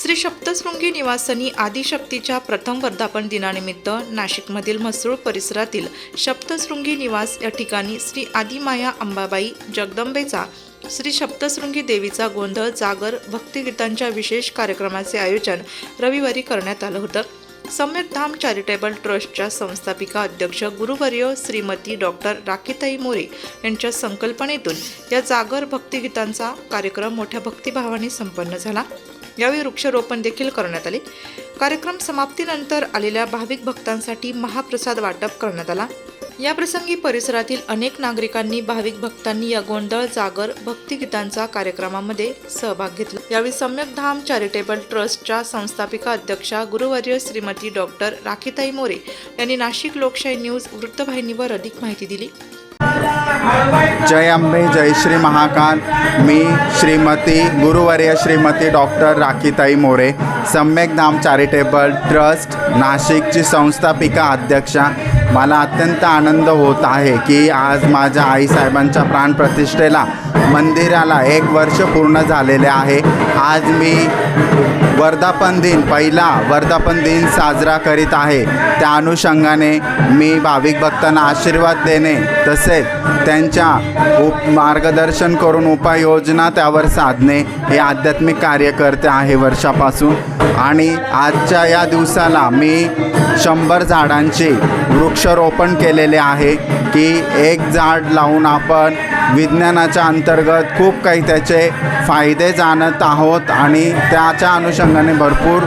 श्री सप्तशृंगी निवासिनी आदिशक्तीच्या प्रथम वर्धापन दिनानिमित्त नाशिकमधील म्हसरूळ परिसरातील सप्तशृंगी निवास या ठिकाणी श्री आदिमाया अंबाबाई जगदंबेचा श्री सप्तशृंगी देवीचा गोंधळ जागर भक्तिगीतांच्या विशेष कार्यक्रमाचे आयोजन रविवारी करण्यात आलं होतं। सम्यक धाम चॅरिटेबल ट्रस्टच्या संस्थापिका अध्यक्ष गुरुवर्य श्रीमती डॉक्टर राखीताई मोरे यांच्या संकल्पनेतून या जागर भक्तिगीतांचा कार्यक्रम मोठ्या भक्तिभावाने संपन्न झाला। यावेळी वृक्षारोपण देखील करण्यात आले। कार्यक्रम समाप्तीनंतर आलेल्या भाविक भक्तांसाठी महाप्रसाद वाटप करण्यात आला। या प्रसंगी परिसरातील अनेक नागरिकांनी भाविक भक्तांनी या गोंधळ जागर भक्तिगीतांचा कार्यक्रमामध्ये सहभाग घेतला। यावेळी सम्यक धाम चॅरिटेबल ट्रस्टच्या संस्थापिका अध्यक्षा गुरुवर्य श्रीमती डॉक्टर राखीताई मोरे यांनी नाशिक लोकशाही न्यूज वृत्तवाहिनीवर अधिक माहिती दिली। जय अंबे, जय श्री महाकाल। मी श्रीमती गुरुवर्य श्रीमती डॉक्टर राखीताई मोरे, सम्यक धाम चॅरिटेबल ट्रस्ट नाशिकची संस्थापिका अध्यक्षा। मला अत्यंत आनंद होत आहे की आज माझ्या आईसाहेबांच्या प्राणप्रतिष्ठेला मंदिराला 1 वर्ष पूर्ण झालेले आहे। आज मी वर्धापन दिन, पहिला वर्धापन दिन साजरा करीत आहे। त्या अनुषंगाने मी भाविक भक्तांना आशीर्वाद देणे तसेच त्यांच्या मार्गदर्शन करून उपाययोजना त्यावर साधणे हे आध्यात्मिक कार्य करते आहे वर्षापासून। आणि आजच्या या दिवसाला मी 100 झाडांचे वृक्षारोपण केलेले आहे की 1 झाड लावून आपण विज्ञानाच्या अंतर्गत खूप काही त्याचे फायदे जाणत आहोत आणि त्याच्या अनुषंगाने भरपूर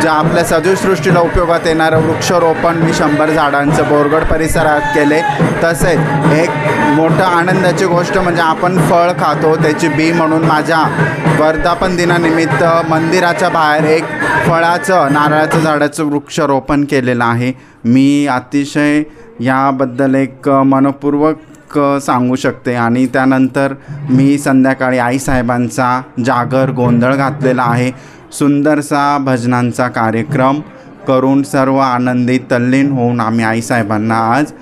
ज्या आपल्या सजीवसृष्टीला उपयोगात येणारं वृक्षारोपण मी 100 झाडांचं बोरगड परिसरात केले। तसेच एक मोठं आनंदाची गोष्ट म्हणजे आपण फळ खातो त्याची बी म्हणून माझ्या वर्धापन दिनानिमित्त मंदिराच्या बाहेर एक फळाचं नारळाचं झाडाचं वृक्षारोपण केलेलं आहे। मी अतिशय याबद्दल एक मनपूर्वक सांगू शकते। आणि त्यानंतर मी संध्याकाळी आईसाहेबांचा जागर गोंधळ घातलेला आहे। सुंदरसा भजनांचा कार्यक्रम करून सर्व आनंदित तल्लीन होऊन आम्ही आईसाहेबांना आज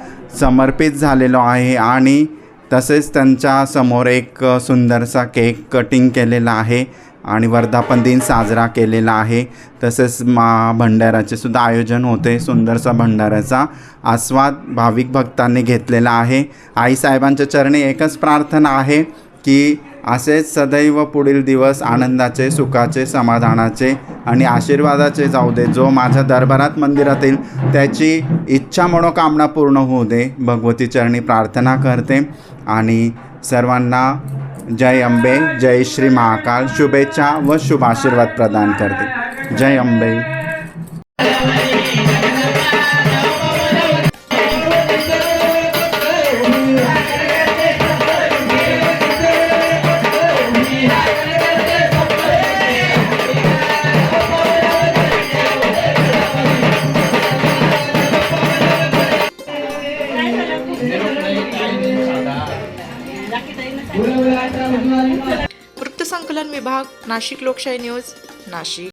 समर्पित झालेलो आहे। आणि तसेच त्यांच्या समोर एक सुंदरसा केक कटिंग केलेला आहे आणि वर्धापन दिन साजरा केलेला आहे। तसेच भंडाऱ्याचे सुद्धा आयोजन होते। सुंदरसा भंडाऱ्याचा आस्वाद भाविक भक्तांनी घेतलेला आहे। आईसाहेबांच्या चरणी एकच प्रार्थना आहे की असेच सदैव पुढील दिवस आनंदाचे, सुखाचे, समाधानाचे आणि आशीर्वादाचे जाऊ दे। जो माझ्या दरबारात मंदिरात येईल त्याची इच्छा मनोकामना पूर्ण होऊ दे, भगवती चरणी प्रार्थना करते। आणि सर्वांना जय अंबे, जय श्री महाकाल शुभेच्छा व शुभ आशीर्वाद प्रदान करते। जय अंबे। वृत्तसंकलन विभाग, नाशिक लोकशाही न्यूज, नाशिक।